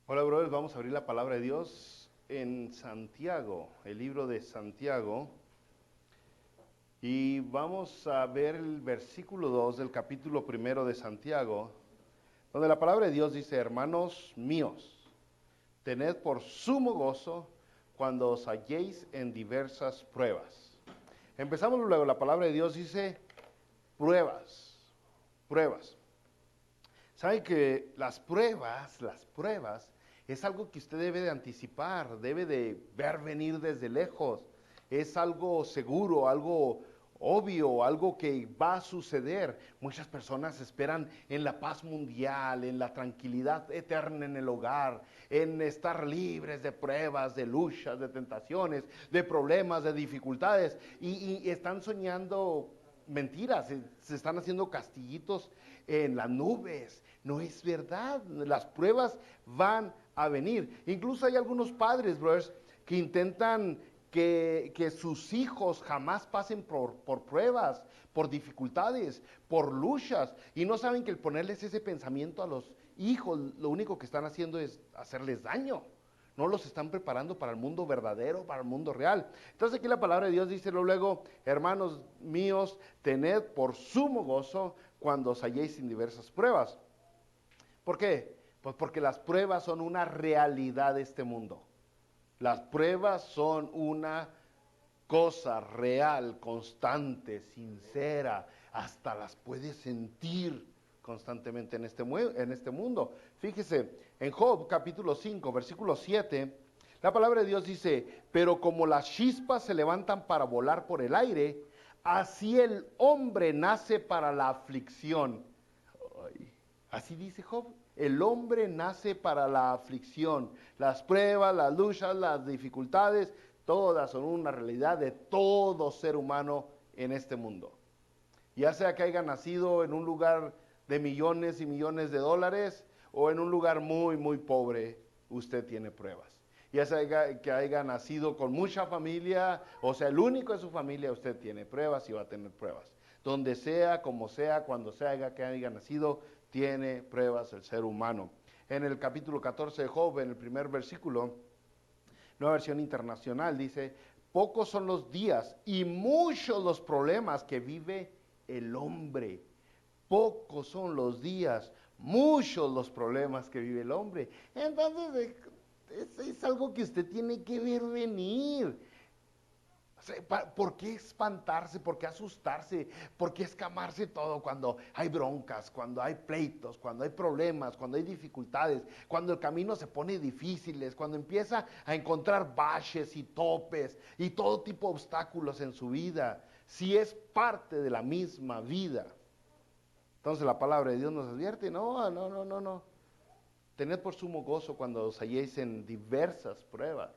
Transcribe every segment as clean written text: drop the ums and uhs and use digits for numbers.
Hola, brothers, vamos a abrir la palabra de Dios en Santiago, el libro de Santiago, y vamos a ver el versículo 2 del capítulo primero de Santiago, donde la palabra de Dios dice: hermanos míos, tened por sumo gozo cuando os halléis en diversas pruebas. Empezamos luego, la palabra de Dios dice pruebas, pruebas. Sabe que las pruebas, es algo que usted debe de anticipar, debe de ver venir desde lejos. Es algo seguro, algo obvio, algo que va a suceder. Muchas personas esperan en la paz mundial, en la tranquilidad eterna en el hogar, en estar libres de pruebas, de luchas, de tentaciones, de problemas, de dificultades. Y están soñando mentiras, se están haciendo castillitos en las nubes. No es verdad, las pruebas van a venir. Incluso hay algunos padres, brothers, que intentan que sus hijos jamás pasen por pruebas, por dificultades, por luchas, y no saben que el ponerles ese pensamiento a los hijos, lo único que están haciendo es hacerles daño. No los están preparando para el mundo verdadero, para el mundo real. Entonces aquí la palabra de Dios dice luego: hermanos míos, tened por sumo gozo cuando os halléis en diversas pruebas. ¿Por qué? Pues porque las pruebas son una realidad de este mundo. Las pruebas son una cosa real, constante, sincera. Hasta las puedes sentir constantemente en este mundo. Fíjese, en Job capítulo 5, versículo 7, la palabra de Dios dice: pero como las chispas se levantan para volar por el aire, así el hombre nace para la aflicción. Ay, así dice Job: el hombre nace para la aflicción. Las pruebas, las luchas, las dificultades, todas son una realidad de todo ser humano en este mundo. Ya sea que haya nacido en un lugar de millones y millones de dólares o en un lugar muy, muy pobre, usted tiene pruebas. Ya sea que haya nacido con mucha familia, o sea, el único de su familia, usted tiene pruebas y va a tener pruebas. Donde sea, como sea, cuando sea que haya nacido, tiene pruebas el ser humano. En el capítulo 14 de Job, en el primer versículo, Nueva Versión Internacional, dice: pocos son los días y muchos los problemas que vive el hombre. Pocos son los días, muchos los problemas que vive el hombre. Entonces, es algo que usted tiene que ver venir. ¿Por qué espantarse? ¿Por qué asustarse? ¿Por qué escamarse todo cuando hay broncas, cuando hay pleitos, cuando hay problemas, cuando hay dificultades, cuando el camino se pone difícil, cuando empieza a encontrar baches y topes y todo tipo de obstáculos en su vida? Si es parte de la misma vida. Entonces la palabra de Dios nos advierte: no. Tened por sumo gozo cuando os halléis en diversas pruebas.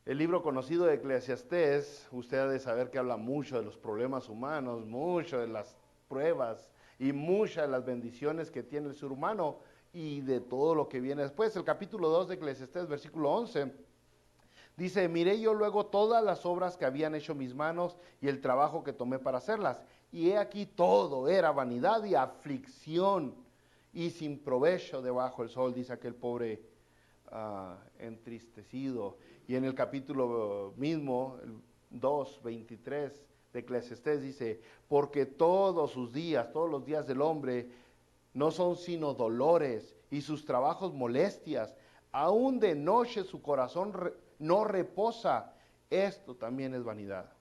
El libro conocido de Eclesiastés, usted ha de saber que habla mucho de los problemas humanos, mucho de las pruebas y muchas de las bendiciones que tiene el ser humano y de todo lo que viene después. El capítulo 2 de Eclesiastés, versículo 11, dice: miré yo luego todas las obras que habían hecho mis manos y el trabajo que tomé para hacerlas. Y he aquí todo era vanidad y aflicción y sin provecho debajo del sol, dice aquel pobre entristecido. Y en el capítulo mismo, el 2:23 de Eclesiastés, dice: porque todos sus días, todos los días del hombre, no son sino dolores y sus trabajos molestias. Aún de noche su corazón no reposa. Esto también es vanidad.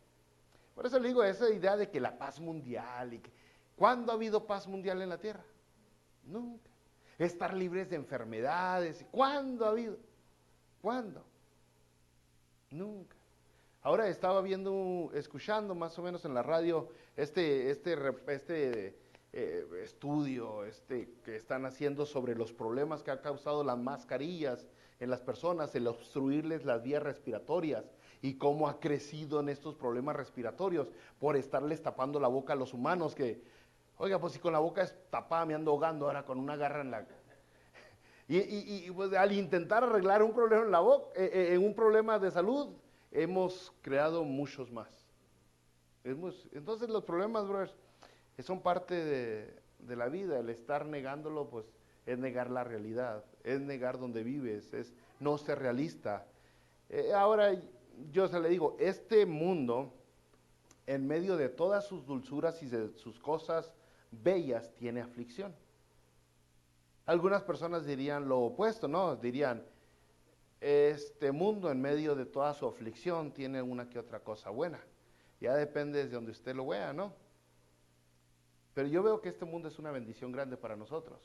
Por eso le digo, esa idea de que la paz mundial, ¿cuándo ha habido paz mundial en la tierra? Nunca. Estar libres de enfermedades, ¿cuándo ha habido? ¿Cuándo? Nunca. Ahora estaba viendo, escuchando más o menos en la radio estudio que están haciendo sobre los problemas que ha causado las mascarillas en las personas, el obstruirles las vías respiratorias y cómo ha crecido en estos problemas respiratorios por estarles tapando la boca a los humanos que, oiga, pues si con la boca es tapada me ando ahogando, ahora con una garra en la... Pues, al intentar arreglar un problema en la boca, en un problema de salud, hemos creado muchos más. Entonces los problemas, brothers, son parte de la vida. El estar negándolo, pues es negar la realidad, es negar donde vives, es no ser realista. Ahora, yo se le digo, este mundo, en medio de todas sus dulzuras y de sus cosas bellas, tiene aflicción. Algunas personas dirían lo opuesto, ¿no? Dirían, este mundo en medio de toda su aflicción tiene una que otra cosa buena. Ya depende de donde usted lo vea, ¿no? Pero yo veo que este mundo es una bendición grande para nosotros.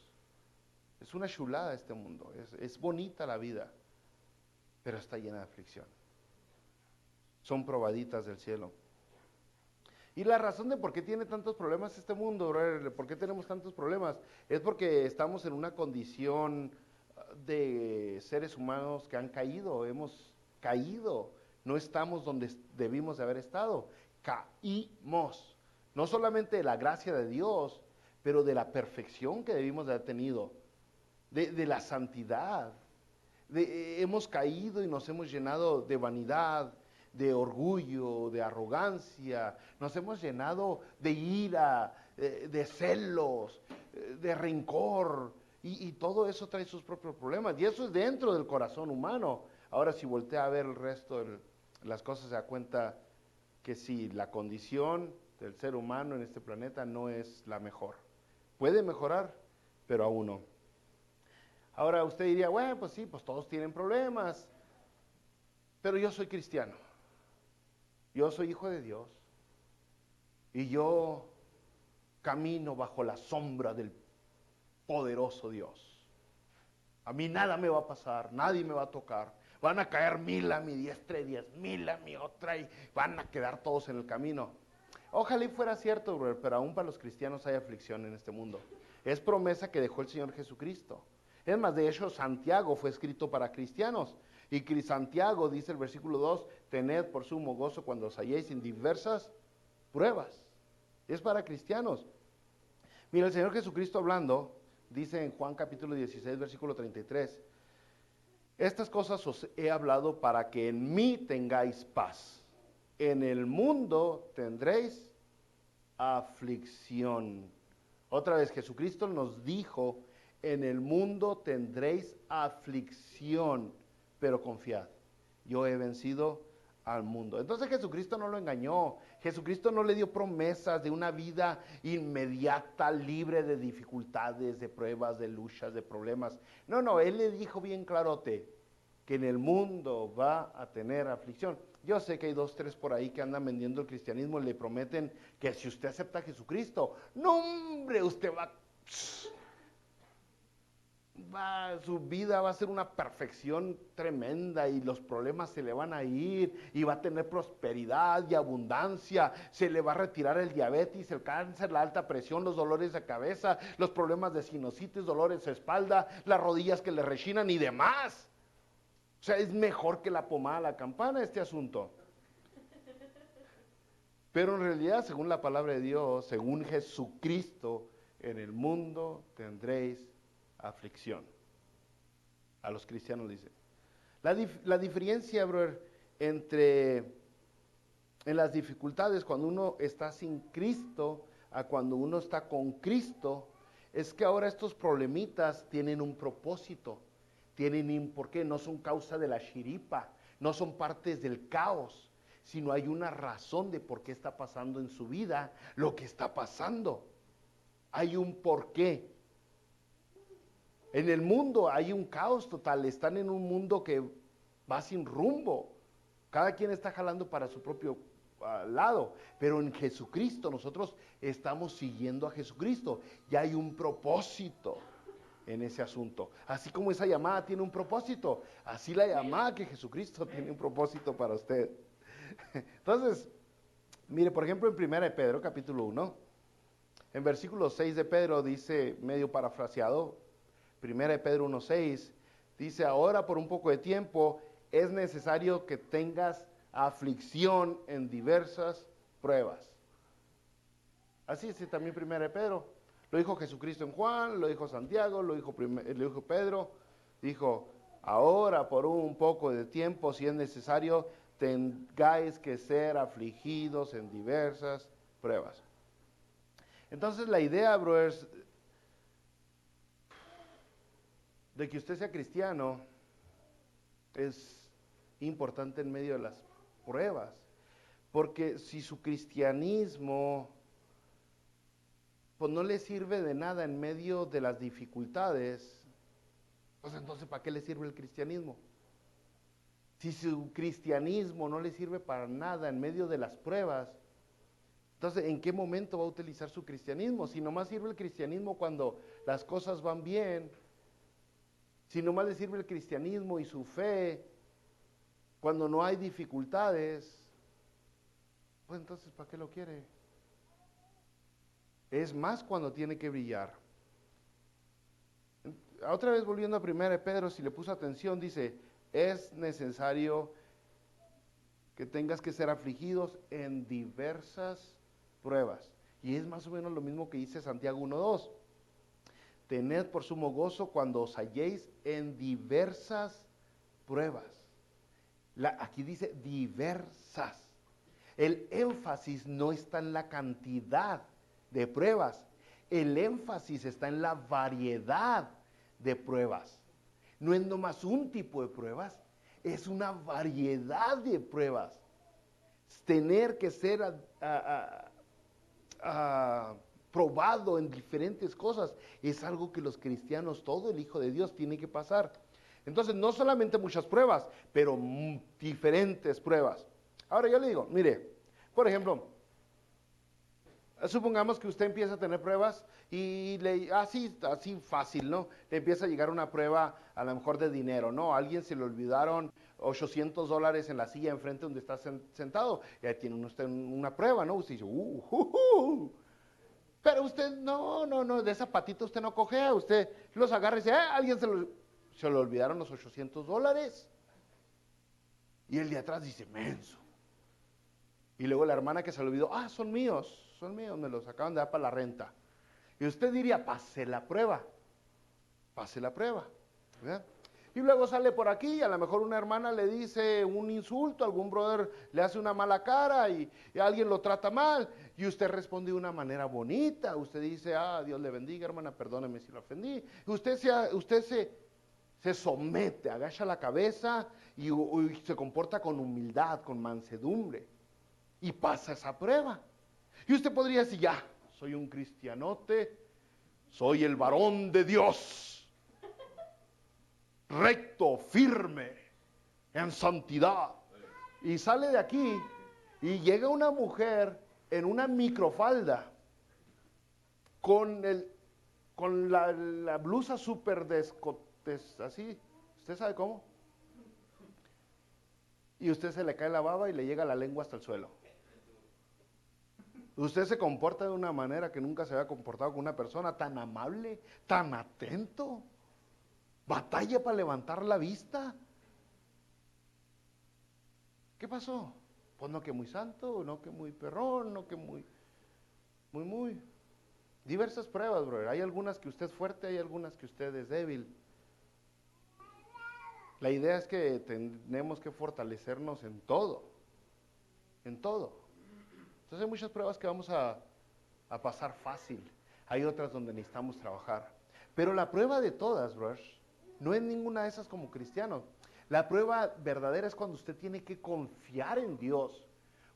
Es una chulada este mundo, es bonita la vida, pero está llena de aflicción. Son probaditas del cielo. Y la razón de por qué tiene tantos problemas este mundo, por qué tenemos tantos problemas, es porque estamos en una condición de seres humanos que han caído, hemos caído, no estamos donde debimos de haber estado, caímos, no solamente de la gracia de Dios, pero de la perfección que debimos de haber tenido, de la santidad, hemos caído y nos hemos llenado de vanidad, de orgullo, de arrogancia, nos hemos llenado de ira, de celos, de rencor, y todo eso trae sus propios problemas, y eso es dentro del corazón humano. Ahora, si voltea a ver el resto de las cosas, se da cuenta que sí, la condición del ser humano en este planeta no es la mejor. Puede mejorar, pero aún no. Ahora usted diría, bueno, pues sí, pues todos tienen problemas, pero yo soy cristiano. Yo soy hijo de Dios y yo camino bajo la sombra del poderoso Dios. A mí nada me va a pasar, nadie me va a tocar. Van a caer 1000 a mi diestra y 10,000 a mi otra y van a quedar todos en el camino. Ojalá y fuera cierto, brother, pero aún para los cristianos hay aflicción en este mundo. Es promesa que dejó el Señor Jesucristo. Es más, de hecho, Santiago fue escrito para cristianos. Y Santiago dice el versículo 2, tened por sumo gozo cuando os halléis en diversas pruebas. Es para cristianos. Mira, el Señor Jesucristo hablando, dice en Juan capítulo 16, versículo 33, estas cosas os he hablado para que en mí tengáis paz. En el mundo tendréis aflicción. Otra vez, Jesucristo nos dijo, en el mundo tendréis aflicción, pero confiad, yo he vencido al mundo. Entonces Jesucristo no lo engañó, Jesucristo no le dio promesas de una vida inmediata, libre de dificultades, de pruebas, de luchas, de problemas. No, Él le dijo bien clarote, que en el mundo va a tener aflicción. Yo sé que hay 2, 3 por ahí que andan vendiendo el cristianismo y le prometen que si usted acepta a Jesucristo, no hombre, usted su vida va a ser una perfección tremenda y los problemas se le van a ir y va a tener prosperidad y abundancia, se le va a retirar el diabetes, el cáncer, la alta presión, los dolores de cabeza, los problemas de sinusitis, dolores de espalda, las rodillas que le rechinan y demás. O sea, es mejor que la pomada a la campana este asunto. Pero en realidad, según la palabra de Dios, según Jesucristo, en el mundo tendréis aflicción. A los cristianos dice. La diferencia, brother, en las dificultades cuando uno está sin Cristo a cuando uno está con Cristo, es que ahora estos problemitas tienen un propósito, tienen un porqué, no son causa de la chiripa, no son partes del caos, sino hay una razón de por qué está pasando en su vida lo que está pasando. Hay un porqué. En el mundo hay un caos total, están en un mundo que va sin rumbo. Cada quien está jalando para su propio lado, pero en Jesucristo nosotros estamos siguiendo a Jesucristo y hay un propósito en ese asunto. Así como esa llamada tiene un propósito, así la llamada que Jesucristo tiene un propósito para usted. Entonces, mire, por ejemplo, en 1 de Pedro, capítulo 1, en versículo 6 de Pedro dice, medio parafraseado, 1 de Pedro 1:6, dice, ahora por un poco de tiempo es necesario que tengas aflicción en diversas pruebas. Así es también 1 de Pedro. Lo dijo Jesucristo en Juan, lo dijo Santiago, lo dijo Pedro. Dijo, ahora por un poco de tiempo, si es necesario, tengáis que ser afligidos en diversas pruebas. Entonces la idea, brothers, de que usted sea cristiano es importante en medio de las pruebas, porque si su cristianismo pues no le sirve de nada en medio de las dificultades, pues entonces ¿para qué le sirve el cristianismo? Si su cristianismo no le sirve para nada en medio de las pruebas, entonces ¿en qué momento va a utilizar su cristianismo? Si nomás sirve el cristianismo cuando las cosas van bien, si nomás le sirve el cristianismo y su fe cuando no hay dificultades, pues entonces ¿para qué lo quiere? Es más cuando tiene que brillar. Otra vez volviendo a 1 Pedro, si le puso atención, dice, es necesario que tengas que ser afligidos en diversas pruebas. Y es más o menos lo mismo que dice Santiago 1:2. Tened por sumo gozo cuando os halléis en diversas pruebas. Aquí dice diversas. El énfasis no está en la cantidad de pruebas. El énfasis está en la variedad de pruebas. No es nomás un tipo de pruebas, es una variedad de pruebas. Tener que ser probado en diferentes cosas es algo que los cristianos, todo el Hijo de Dios tiene que pasar. Entonces, no solamente muchas pruebas, pero diferentes pruebas. Ahora yo le digo, mire, por ejemplo, supongamos que usted empieza a tener pruebas y así fácil, ¿no? Le empieza a llegar una prueba a lo mejor de dinero, ¿no? A alguien se le olvidaron $800 en la silla enfrente donde está sentado. Y ahí tiene usted una prueba, ¿no? Usted dice, Pero usted, no, de esa patita usted no cojea, usted los agarra y dice, alguien se le olvidaron los $800. Y el de atrás dice, menso. Y luego la hermana que se le olvidó, son míos, me los acaban de dar para la renta. Y usted diría, pase la prueba, ¿verdad? Y luego sale por aquí, y a lo mejor una hermana le dice un insulto, algún brother le hace una mala cara y alguien lo trata mal, y usted responde de una manera bonita, usted dice, Dios le bendiga, hermana, perdóneme si lo ofendí. Y usted se somete, agacha la cabeza y se comporta con humildad, con mansedumbre, y pasa esa prueba. Y usted podría decir, ya, soy un cristianote, soy el varón de Dios, recto, firme, en santidad. Y sale de aquí y llega una mujer en una microfalda, con la blusa súper así, ¿usted sabe cómo? Y usted se le cae la baba y le llega la lengua hasta el suelo. Usted se comporta de una manera que nunca se había comportado con una persona tan amable, tan atento. Batalla para levantar la vista. ¿Qué pasó? Pues no que muy santo, no que muy perrón, no que muy. Diversas pruebas, brother. Hay algunas que usted es fuerte, hay algunas que usted es débil. La idea es que tenemos que fortalecernos en todo. En todo. Entonces hay muchas pruebas que vamos a pasar fácil. Hay otras donde necesitamos trabajar. Pero la prueba de todas, brothers, no es ninguna de esas como cristiano. La prueba verdadera es cuando usted tiene que confiar en Dios,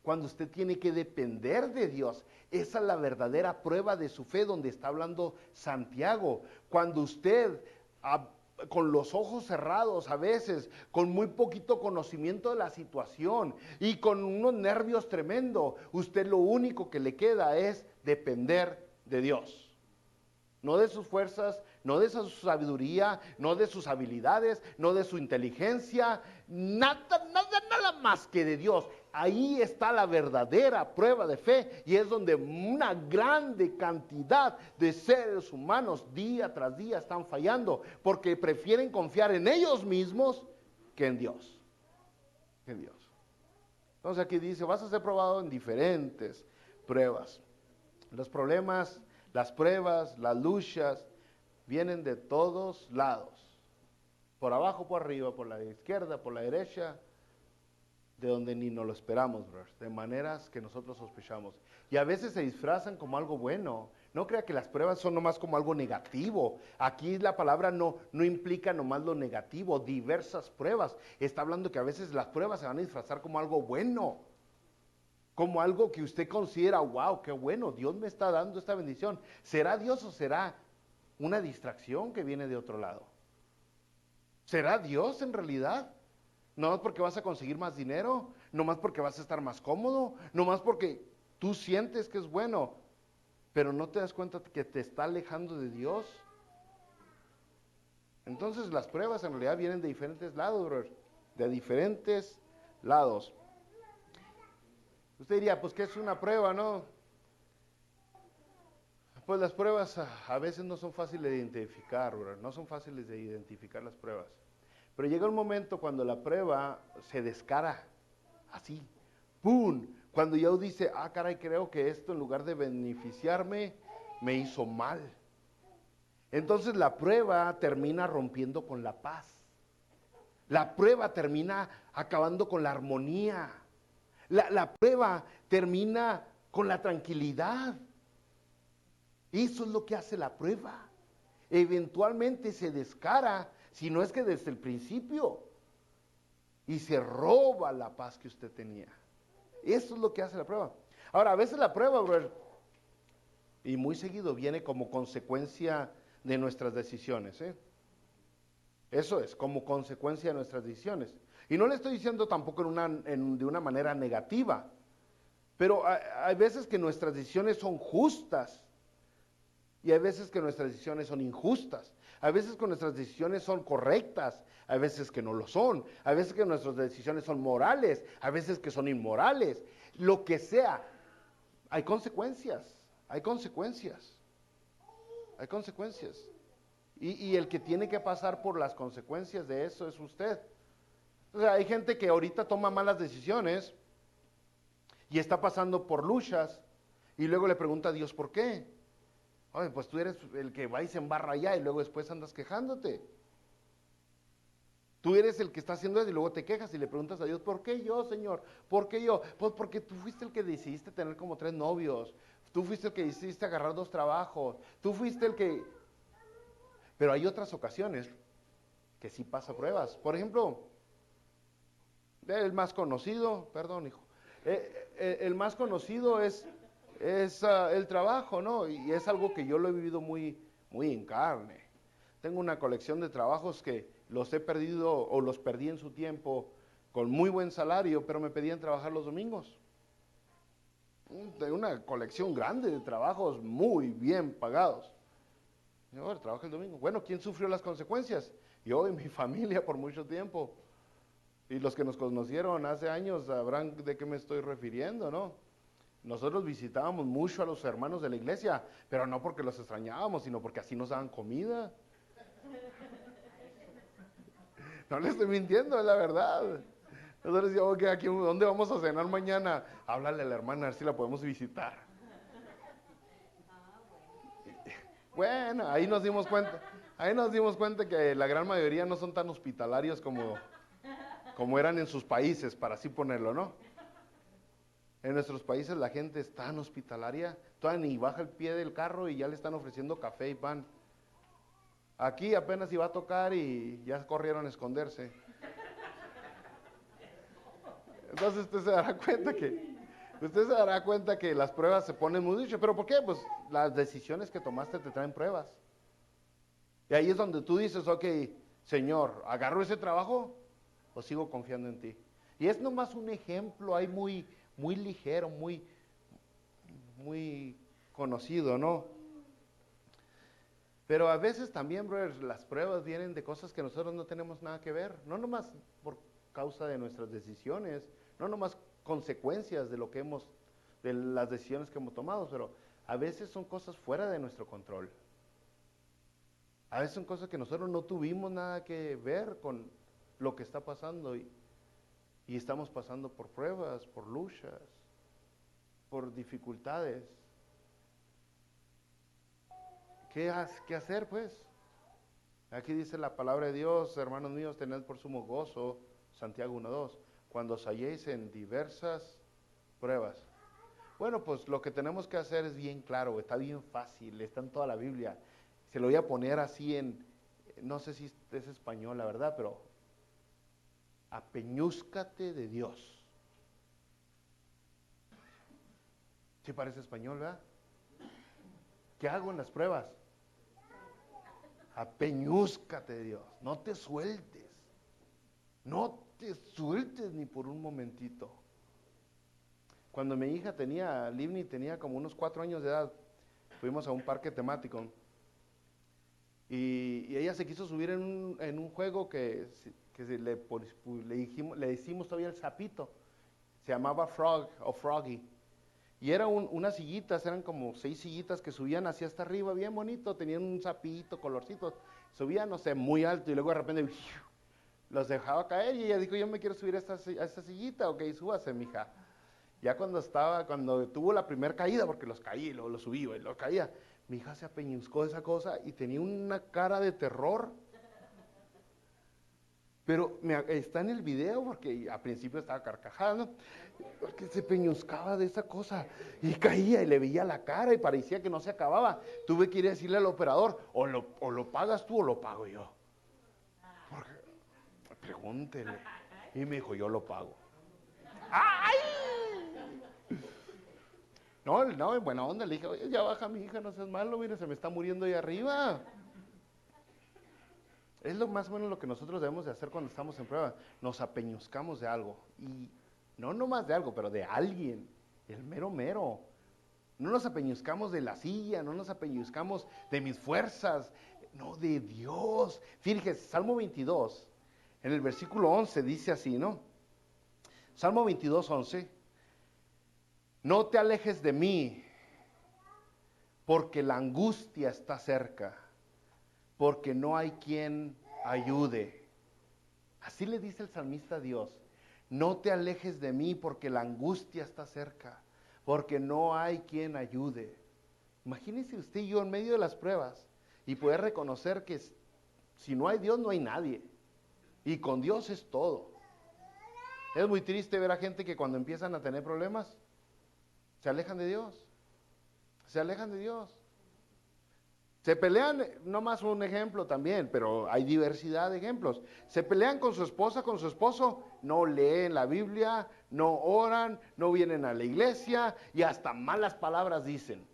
cuando usted tiene que depender de Dios. Esa es la verdadera prueba de su fe, donde está hablando Santiago. Cuando usted, con los ojos cerrados a veces, con muy poquito conocimiento de la situación y con unos nervios tremendos, usted lo único que le queda es depender de Dios. No de sus fuerzas, no de su sabiduría, no de sus habilidades, no de su inteligencia, nada más que de Dios. Ahí está la verdadera prueba de fe, y es donde una grande cantidad de seres humanos día tras día están fallando, porque prefieren confiar en ellos mismos que en Dios. Entonces aquí dice, vas a ser probado en diferentes pruebas. Los problemas, las pruebas, las luchas vienen de todos lados, por abajo, por arriba, por la izquierda, por la derecha. de donde ni nos lo esperamos, bro, de maneras que nosotros sospechamos. Y a veces se disfrazan como algo bueno. No crea que las pruebas son nomás como algo negativo. Aquí la palabra no implica nomás lo negativo, diversas pruebas. Está hablando que a veces las pruebas se van a disfrazar como algo bueno, como algo que usted considera, wow, qué bueno, Dios me está dando esta bendición. ¿Será Dios o será una distracción que viene de otro lado? ¿Será Dios en realidad? No más porque vas a conseguir más dinero, no más porque vas a estar más cómodo, no más porque tú sientes que es bueno, pero no te das cuenta que te está alejando de Dios. Entonces las pruebas en realidad vienen de diferentes lados, brother, de diferentes lados. Usted diría, pues, ¿qué es una prueba, no? Pues las pruebas a veces no son fáciles de identificar, brother, no son fáciles de identificar las pruebas. Pero llega un momento cuando la prueba se descara, así, ¡pum! Cuando yo dice, caray, creo que esto en lugar de beneficiarme, me hizo mal. Entonces la prueba termina rompiendo con la paz. La prueba termina acabando con la armonía. La prueba termina con la tranquilidad. Eso es lo que hace la prueba. Eventualmente se descara, si no es que desde el principio, y se roba la paz que usted tenía. Eso es lo que hace la prueba. Ahora, a veces la prueba, brother, y muy seguido viene como consecuencia de nuestras decisiones, ¿eh? Eso es, como consecuencia de nuestras decisiones. Y no le estoy diciendo tampoco de una manera negativa, pero hay veces que nuestras decisiones son justas y hay veces que nuestras decisiones son injustas. Hay veces que nuestras decisiones son correctas, hay veces que no lo son. Hay veces que nuestras decisiones son morales, hay veces que son inmorales. Lo que sea, hay consecuencias, hay consecuencias, hay consecuencias. Y el que tiene que pasar por las consecuencias de eso es usted. O sea, hay gente que ahorita toma malas decisiones y está pasando por luchas y luego le pregunta a Dios por qué. Oye, pues tú eres el que va y se embarra allá y luego después andas quejándote. Tú eres el que está haciendo eso y luego te quejas y le preguntas a Dios, ¿por qué yo, Señor? ¿Por qué yo? Pues porque tú fuiste el que decidiste tener como 3 novios. Tú fuiste el que decidiste agarrar 2 trabajos. Tú fuiste el que... Pero hay otras ocasiones que sí pasa pruebas. Por ejemplo, el más conocido, perdón, hijo, el más conocido es el trabajo, ¿no? Y es algo que yo lo he vivido muy, muy en carne. Tengo una colección de trabajos que los he perdido o los perdí en su tiempo con muy buen salario, pero me pedían trabajar los domingos. Tengo una colección grande de trabajos muy bien pagados. Yo, ahora trabajo el domingo. Bueno, ¿quién sufrió las consecuencias? Yo y mi familia por mucho tiempo. Y los que nos conocieron hace años sabrán de qué me estoy refiriendo, ¿no? Nosotros visitábamos mucho a los hermanos de la iglesia, pero no porque los extrañábamos, sino porque así nos daban comida. No le estoy mintiendo, es la verdad. Nosotros decíamos, okay, aquí, ¿dónde vamos a cenar mañana? Háblale a la hermana, a ver si la podemos visitar. Bueno, ahí nos dimos cuenta que la gran mayoría no son tan hospitalarios como eran en sus países, para así ponerlo, ¿no? En nuestros países la gente es tan hospitalaria, todavía ni baja el pie del carro y ya le están ofreciendo café y pan. Aquí apenas iba a tocar y ya corrieron a esconderse. Entonces usted se dará cuenta que las pruebas se ponen muy duras. ¿Pero por qué? Pues las decisiones que tomaste te traen pruebas. Y ahí es donde tú dices, ok, Señor, ¿agarro ese trabajo o sigo confiando en ti? Y es nomás un ejemplo ahí muy, muy ligero, muy conocido, ¿no? Pero a veces también, brother, las pruebas vienen de cosas que nosotros no tenemos nada que ver. No nomás por causa de nuestras decisiones, no nomás consecuencias de lo que de las decisiones que hemos tomado, pero a veces son cosas fuera de nuestro control. A veces son cosas que nosotros no tuvimos nada que ver con lo que está pasando y estamos pasando por pruebas, por luchas, por dificultades. ¿Qué hacer, pues? Aquí dice la palabra de Dios, hermanos míos, tened por sumo gozo, Santiago 1:2, cuando os halléis en diversas pruebas. Bueno, pues lo que tenemos que hacer es bien claro, está bien fácil, está en toda la Biblia. Se lo voy a poner así en, no sé si es español, la verdad, pero apeñúscate de Dios. Sí parece español, ¿verdad? ¿Qué hago en las pruebas? Apeñúscate de Dios, no te sueltes. No te sueltes ni por un momentito. Cuando mi hija Livni tenía como unos 4 años de edad, fuimos a un parque temático y ella se quiso subir en un juego que le hicimos todavía el sapito. Se llamaba Frog o Froggy. Y era unas sillitas, eran como 6 sillitas que subían hacia hasta arriba, bien bonito, tenían un sapito, colorcitos. Subían, no sé, muy alto y luego de repente los dejaba caer y ella dijo, yo me quiero subir a esta sillita, ok, súbase, mija. Ya cuando tuvo la primera caída, porque los caí, luego los subí, y los caía, mi hija se apeñuscó de esa cosa y tenía una cara de terror. Pero está en el video porque al principio estaba carcajando, porque se peñuscaba de esa cosa y caía y le veía la cara y parecía que no se acababa. Tuve que ir a decirle al operador, o lo pagas tú o lo pago yo. Porque, pregúntele. Y me dijo, yo lo pago. ¡Ay! No, en buena onda le dije, oye, ya baja mi hija, no seas malo, mira, se me está muriendo ahí arriba. Es lo más o menos lo que nosotros debemos de hacer cuando estamos en prueba. Nos apeñuscamos de algo. Y no nomás de algo, pero de alguien. El mero mero. No nos apeñuscamos de la silla, no nos apeñuscamos de mis fuerzas. No, de Dios. Fíjese, Salmo 22, en el versículo 11 dice así, ¿no? Salmo 22, 11. No te alejes de mí, porque la angustia está cerca, porque no hay quien ayude. Así le dice el salmista a Dios. No te alejes de mí, porque la angustia está cerca, porque no hay quien ayude. Imagínese usted y yo en medio de las pruebas y poder reconocer que si no hay Dios, no hay nadie. Y con Dios es todo. Es muy triste ver a gente que cuando empiezan a tener problemas, se alejan de Dios. Se alejan de Dios. Se pelean, no más un ejemplo también, pero hay diversidad de ejemplos. Se pelean con su esposa, con su esposo, no leen la Biblia, no oran, no vienen a la iglesia y hasta malas palabras dicen.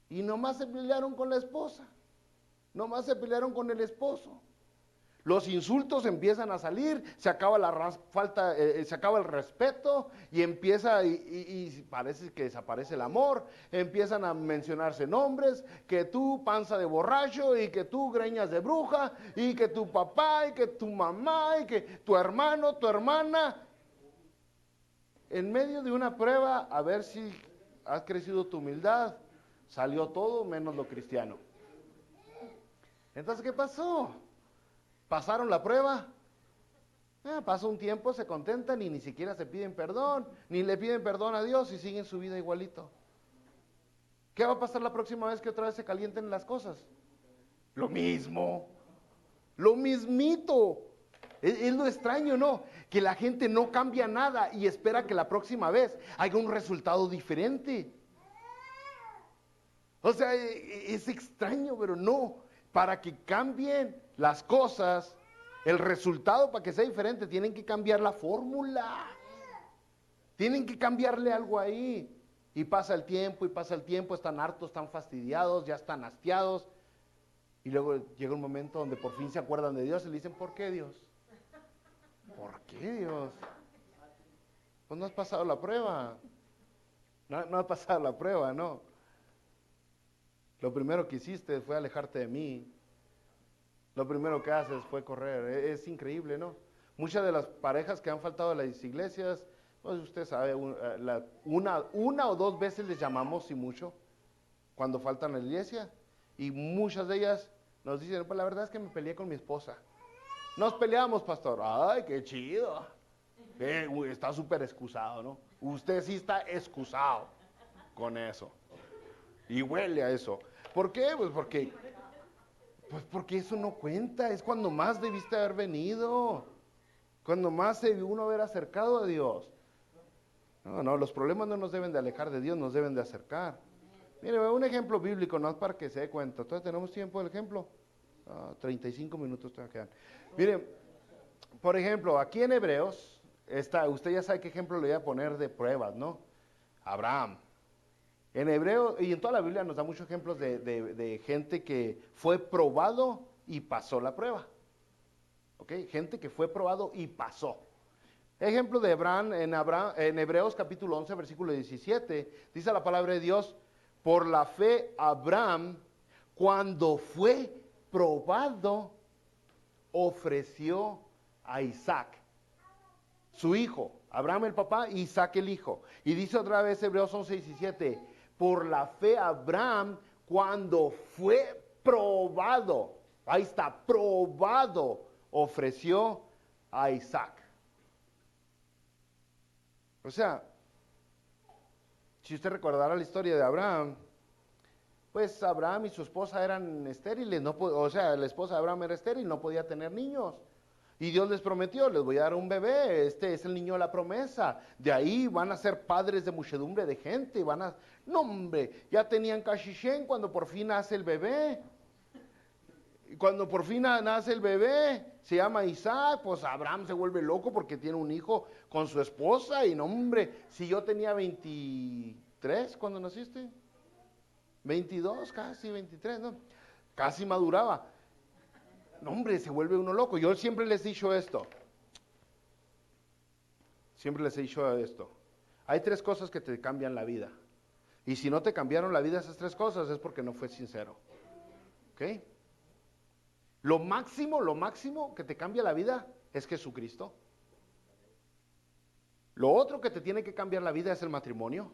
Y nomás se pelearon con la esposa, nomás se pelearon con el esposo. Los insultos empiezan a salir, se acaba se acaba el respeto y empieza y parece que desaparece el amor, empiezan a mencionarse nombres, que tú panza de borracho y que tú greñas de bruja y que tu papá y que tu mamá y que tu hermano, tu hermana. En medio de una prueba, a ver si has crecido tu humildad, salió todo menos lo cristiano. Entonces, ¿qué pasó? Pasaron la prueba, pasa un tiempo, se contentan y ni siquiera se piden perdón, ni le piden perdón a Dios y siguen su vida igualito. ¿Qué va a pasar la próxima vez que otra vez se calienten las cosas? Lo mismo, lo mismito. Es lo extraño, ¿no? Que la gente no cambia nada y espera que la próxima vez haya un resultado diferente. O sea, es extraño, pero no. Para que cambien las cosas, el resultado para que sea diferente, tienen que cambiar la fórmula. Tienen que cambiarle algo ahí. Y pasa el tiempo, están hartos, están fastidiados, ya están hastiados. Y luego llega un momento donde por fin se acuerdan de Dios y le dicen, ¿por qué Dios? ¿Por qué Dios? Pues no has pasado la prueba. No has pasado la prueba, no. Lo primero que hiciste fue alejarte de mí. Lo primero que haces fue correr. Es increíble, ¿no? Muchas de las parejas que han faltado a las iglesias, pues usted sabe, una o dos veces les llamamos, si mucho, cuando faltan a la iglesia. Y muchas de ellas nos dicen, pues la verdad es que me peleé con mi esposa. Nos peleamos, pastor. Ay, qué chido. Está súper excusado, ¿no? Usted sí está excusado con eso. Y huele a eso. ¿Por qué? Pues porque eso no cuenta. Es cuando más debiste haber venido. Cuando más se uno haber acercado a Dios. No, los problemas no nos deben de alejar de Dios, nos deben de acercar. Mire, un ejemplo bíblico, no es para que se dé cuenta. Entonces, ¿tenemos tiempo del ejemplo? 35 minutos todavía quedan. Mire, por ejemplo, aquí en Hebreos, usted ya sabe qué ejemplo le voy a poner de pruebas, ¿no? Abraham. En Hebreo y en toda la Biblia nos da muchos ejemplos de gente que fue probado y pasó la prueba. ¿Ok? Gente que fue probado y pasó. Ejemplo de Abraham en Hebreos capítulo 11, versículo 17, dice la palabra de Dios, por la fe Abraham, cuando fue probado, ofreció a Isaac, su hijo. Abraham el papá, Isaac el hijo. Y dice otra vez Hebreos 11, 17, por la fe Abraham, cuando fue probado, ahí está, probado, ofreció a Isaac. O sea, si usted recordara la historia de Abraham, pues Abraham y su esposa eran estériles, o sea, la esposa de Abraham era estéril, no podía tener niños. Y Dios les prometió, les voy a dar un bebé, este es el niño de la promesa. De ahí van a ser padres de muchedumbre de gente, no hombre, ya tenían cachichén cuando por fin nace el bebé. Y cuando por fin nace el bebé, se llama Isaac, pues Abraham se vuelve loco porque tiene un hijo con su esposa. Y no hombre, si yo tenía 23 cuando naciste, 22, casi 23, ¿no? Casi maduraba. No hombre, se vuelve uno loco. Yo siempre les he dicho esto. Hay 3 cosas que te cambian la vida. Y si no te cambiaron la vida esas 3 cosas es porque no fue sincero. ¿Ok? Lo máximo que te cambia la vida es Jesucristo. Lo otro que te tiene que cambiar la vida es el matrimonio.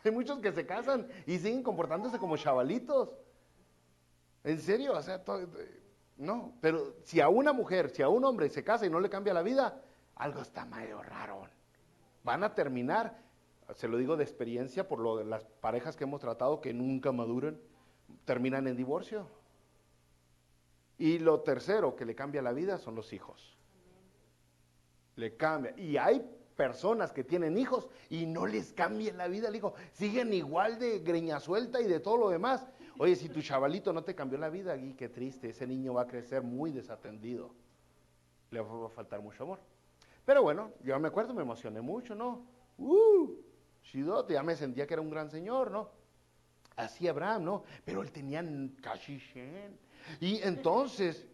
Hay muchos que se casan y siguen comportándose como chavalitos. En serio, o sea, no. Pero si a una mujer, si a un hombre se casa y no le cambia la vida, algo está medio raro. Van a terminar, se lo digo de experiencia por lo de las parejas que hemos tratado que nunca maduran, terminan en divorcio. Y lo tercero que le cambia la vida son los hijos. Le cambia. Y hay personas que tienen hijos y no les cambia la vida el hijo. Siguen igual de greña suelta y de todo lo demás. Oye, si tu chavalito no te cambió la vida, y qué triste, ese niño va a crecer muy desatendido. Le va a faltar mucho amor. Pero bueno, yo me acuerdo, me emocioné mucho, ¿no? Chidote, ya me sentía que era un gran señor, ¿no? Así Abraham, ¿no? Pero él tenía cachichén. Y entonces,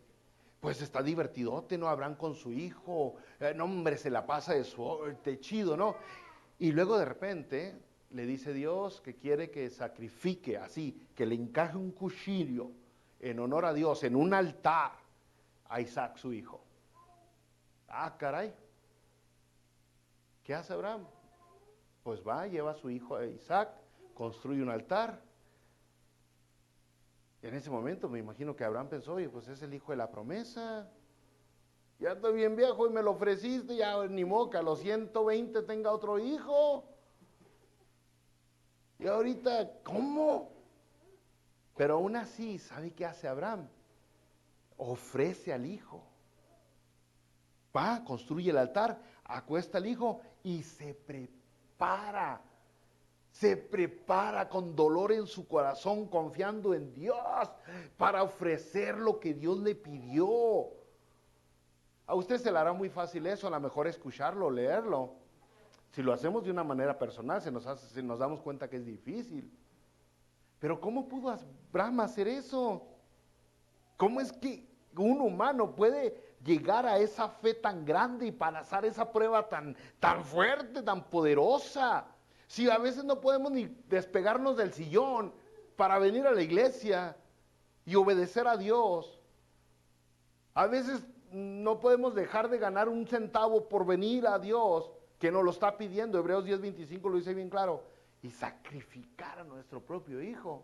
pues está divertidote, ¿no? Abraham con su hijo, no hombre, se la pasa de suerte, chido, ¿no? Y luego de repente le dice Dios que quiere que sacrifique así, que le encaje un cuchillo en honor a Dios, en un altar, a Isaac su hijo. Ah, caray. ¿Qué hace Abraham? Pues va, lleva a su hijo a Isaac, construye un altar. En ese momento me imagino que Abraham pensó, oye, pues es el hijo de la promesa. Ya estoy bien viejo y me lo ofreciste, ya ni modo que a los 120 tenga otro hijo. Y ahorita, ¿cómo? Pero aún así, ¿sabe qué hace Abraham? Ofrece al hijo. Va, construye el altar, acuesta al hijo y se prepara. Se prepara con dolor en su corazón, confiando en Dios, para ofrecer lo que Dios le pidió. A usted se le hará muy fácil eso, a lo mejor escucharlo, leerlo. Si lo hacemos de una manera personal, se nos damos cuenta que es difícil. Pero ¿cómo pudo Abraham hacer eso? ¿Cómo es que un humano puede llegar a esa fe tan grande y pasar esa prueba tan fuerte, tan poderosa? Si a veces no podemos ni despegarnos del sillón para venir a la iglesia y obedecer a Dios. A veces no podemos dejar de ganar un centavo por venir a Dios, que nos lo está pidiendo. Hebreos 10:25 lo dice bien claro. Y sacrificar a nuestro propio hijo.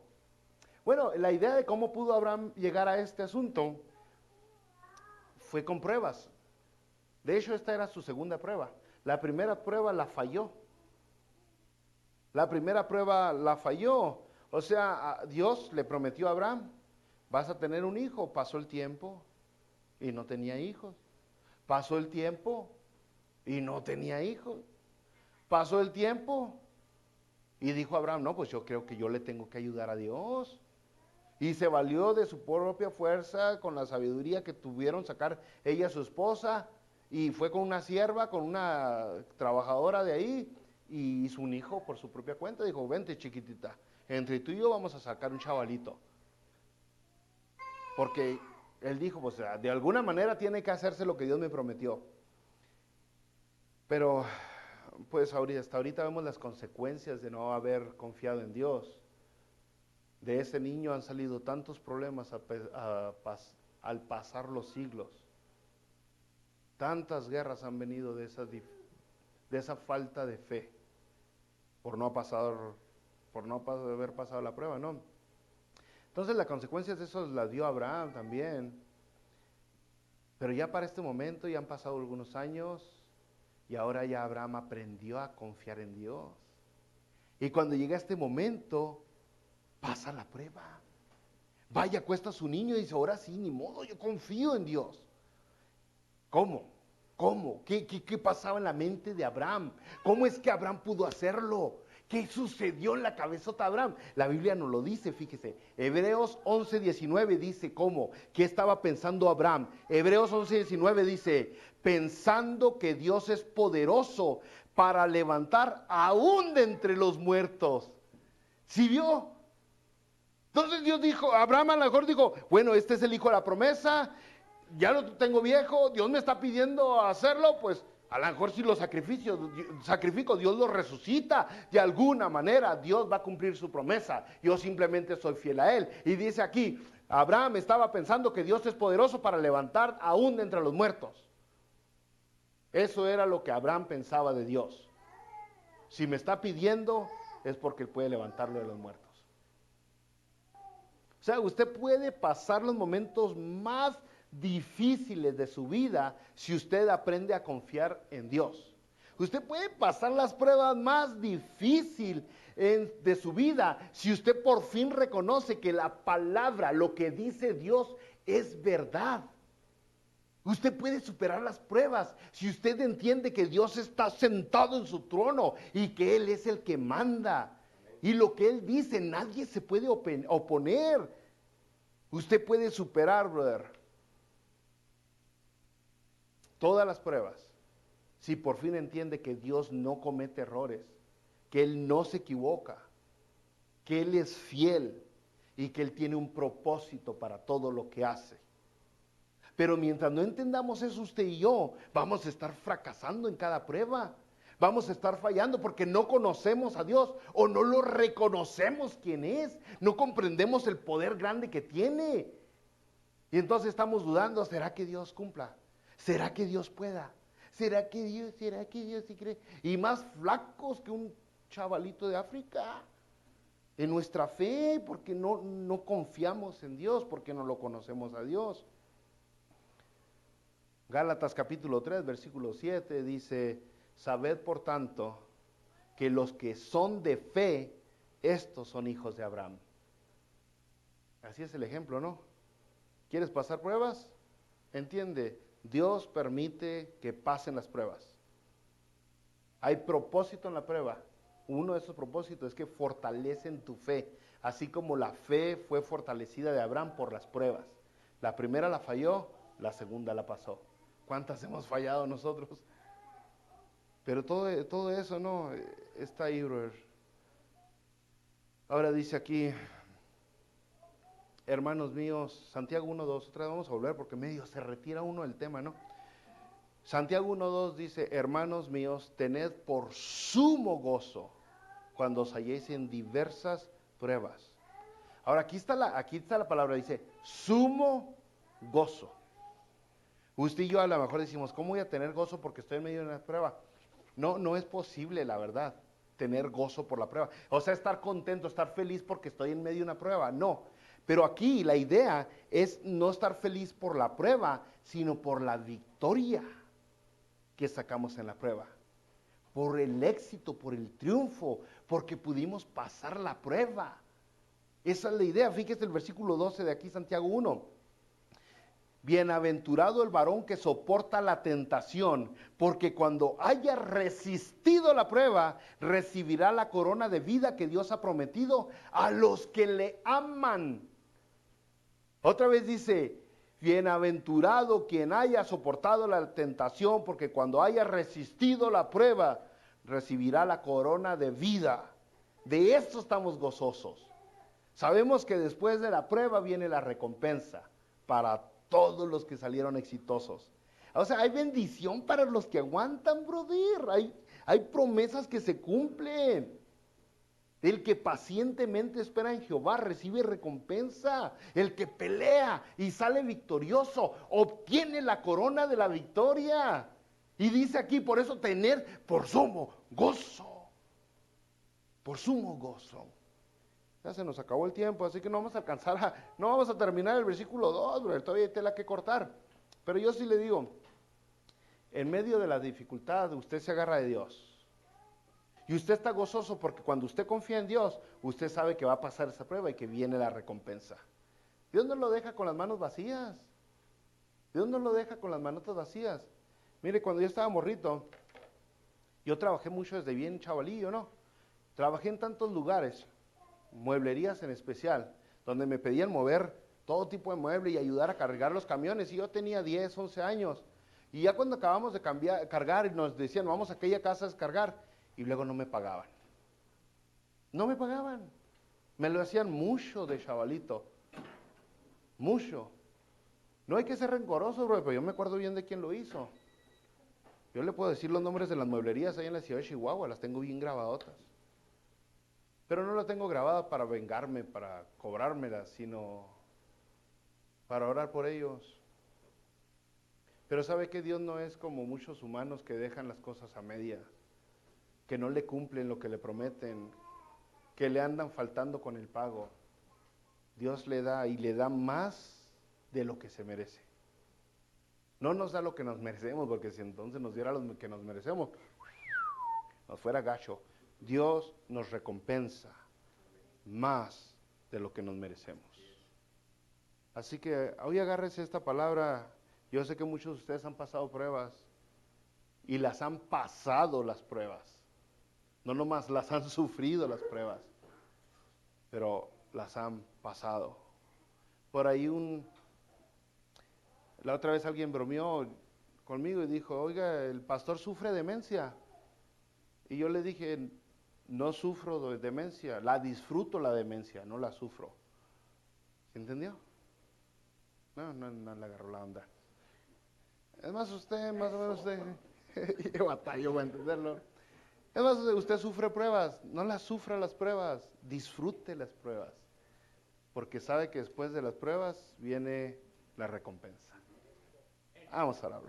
Bueno, la idea de cómo pudo Abraham llegar a este asunto fue con pruebas. De hecho, esta era su segunda prueba. La primera prueba la falló. O sea, Dios le prometió a Abraham, vas a tener un hijo. Pasó el tiempo y no tenía hijos. Pasó el tiempo y no tenía hijos. Pasó el tiempo y dijo Abraham, no, pues yo creo que yo le tengo que ayudar a Dios. Y se valió de su propia fuerza, con la sabiduría que tuvieron sacar ella, su esposa, y fue con una sierva, con una trabajadora de ahí, y hizo un hijo por su propia cuenta. Dijo, vente chiquitita, entre tú y yo vamos a sacar un chavalito. Porque él dijo, pues de alguna manera tiene que hacerse lo que Dios me prometió. Pero pues hasta ahorita vemos las consecuencias de no haber confiado en Dios. De ese niño han salido tantos problemas al pasar los siglos. Tantas guerras han venido de esa falta de fe, por no haber pasado la prueba, ¿no? Entonces las consecuencias de eso las dio Abraham también. Pero ya para este momento ya han pasado algunos años y ahora ya Abraham aprendió a confiar en Dios. Y cuando llega este momento, pasa la prueba. Vaya, acuesta a su niño y dice, ahora sí, ni modo, yo confío en Dios. ¿Cómo? ¿Qué pasaba en la mente de Abraham? ¿Cómo es que Abraham pudo hacerlo? ¿Qué sucedió en la cabezota de Abraham? La Biblia nos lo dice, fíjese. Hebreos 11:19 dice, ¿cómo? ¿Qué estaba pensando Abraham? Hebreos 11:19 dice, pensando que Dios es poderoso para levantar aún de entre los muertos. ¿Sí vio? Entonces Dios dijo, Abraham a lo mejor dijo, bueno, este es el hijo de la promesa, ya lo tengo viejo, Dios me está pidiendo hacerlo, pues a lo mejor si lo sacrifico, Dios lo resucita, de alguna manera Dios va a cumplir su promesa, yo simplemente soy fiel a Él. Y dice aquí, Abraham estaba pensando que Dios es poderoso para levantar aún de entre los muertos. Eso era lo que Abraham pensaba de Dios. Si me está pidiendo, es porque Él puede levantarlo de los muertos. O sea, usted puede pasar los momentos más difíciles de su vida si usted aprende a confiar en Dios. Usted puede pasar las pruebas más difíciles de su vida si usted por fin reconoce que la palabra, lo que dice Dios, es verdad. Usted puede superar las pruebas si usted entiende que Dios está sentado en su trono y que Él es el que manda. Y lo que Él dice, nadie se puede oponer. Usted puede superar, brother, todas las pruebas. Si por fin entiende que Dios no comete errores, que Él no se equivoca, que Él es fiel y que Él tiene un propósito para todo lo que hace. Pero mientras no entendamos eso, usted y yo vamos a estar fracasando en cada prueba. Vamos a estar fallando porque no conocemos a Dios o no lo reconocemos quién es. No comprendemos el poder grande que tiene. Y entonces estamos dudando, ¿será que Dios cumpla? ¿Será que Dios pueda? ¿Será que Dios sí cree? Y más flacos que un chavalito de África. En nuestra fe, porque no confiamos en Dios, porque no lo conocemos a Dios. Gálatas capítulo 3, versículo 7 dice, sabed por tanto que los que son de fe, estos son hijos de Abraham. Así es el ejemplo, ¿no? ¿Quieres pasar pruebas? Entiende, Dios permite que pasen las pruebas. Hay propósito en la prueba. Uno de esos propósitos es que fortalecen tu fe, así como la fe fue fortalecida de Abraham por las pruebas. La primera la falló, la segunda la pasó. ¿Cuántas hemos fallado nosotros? Pero todo eso no está ahí, brother. Ahora dice aquí, hermanos míos, Santiago 1:2, otra vez vamos a volver porque medio se retira uno del tema, ¿no? Santiago 1:2 dice, hermanos míos, tened por sumo gozo cuando os halléis en diversas pruebas. Ahora aquí está la palabra, dice, sumo gozo. Usted y yo a lo mejor decimos, ¿cómo voy a tener gozo porque estoy en medio de una prueba? No es posible, la verdad, tener gozo por la prueba. O sea, estar contento, estar feliz porque estoy en medio de una prueba, no. Pero aquí la idea es no estar feliz por la prueba, sino por la victoria que sacamos en la prueba. Por el éxito, por el triunfo, porque pudimos pasar la prueba. Esa es la idea. Fíjese el versículo 12 de aquí, Santiago 1. Bienaventurado el varón que soporta la tentación, porque cuando haya resistido la prueba, recibirá la corona de vida que Dios ha prometido a los que le aman. Otra vez dice, bienaventurado quien haya soportado la tentación, porque cuando haya resistido la prueba, recibirá la corona de vida. De esto estamos gozosos. Sabemos que después de la prueba viene la recompensa para todos los que salieron exitosos. O sea, hay bendición para los que aguantan, brother. Hay promesas que se cumplen. El que pacientemente espera en Jehová recibe recompensa. El que pelea y sale victorioso obtiene la corona de la victoria. Y dice aquí, por eso tener por sumo gozo. Por sumo gozo. Ya se nos acabó el tiempo, así que no vamos a alcanzar, no vamos a terminar el versículo 2, bro, todavía hay tela que cortar. Pero yo sí le digo, en medio de la dificultad, usted se agarra de Dios. Y usted está gozoso porque cuando usted confía en Dios, usted sabe que va a pasar esa prueba y que viene la recompensa. Dios no lo deja con las manos vacías. Dios no lo deja con las manotas vacías. Mire, cuando yo estaba morrito, yo trabajé mucho desde bien chavalillo, ¿no? Trabajé en tantos lugares, mueblerías en especial, donde me pedían mover todo tipo de mueble y ayudar a cargar los camiones, y yo tenía 10, 11 años, y ya cuando acabamos de cargar y nos decían, vamos a aquella casa a descargar, y luego no me pagaban, me lo hacían mucho de chavalito, mucho, no hay que ser rencoroso, bro, pero yo me acuerdo bien de quién lo hizo, yo le puedo decir los nombres de las mueblerías ahí en la ciudad de Chihuahua, las tengo bien grabadotas. Pero no la tengo grabada para vengarme, para cobrármela, sino para orar por ellos. Pero sabe que Dios no es como muchos humanos que dejan las cosas a media, que no le cumplen lo que le prometen, que le andan faltando con el pago. Dios le da y le da más de lo que se merece. No nos da lo que nos merecemos, porque si entonces nos diera lo que nos merecemos, nos fuera gacho. Dios nos recompensa más de lo que nos merecemos. Así que hoy agárrese esta palabra. Yo sé que muchos de ustedes han pasado pruebas y las han pasado las pruebas. No nomás las han sufrido las pruebas, pero las han pasado. Por ahí la otra vez alguien bromeó conmigo y dijo, oiga, el pastor sufre demencia. Y yo le dije, no sufro de demencia, la disfruto la demencia, no la sufro. ¿Se entendió? No le agarró la onda. Es más usted, más o menos usted, yo batallo para entenderlo. Es más, usted sufre pruebas, no las sufra las pruebas, disfrute las pruebas. Porque sabe que después de las pruebas viene la recompensa. Vamos a orar.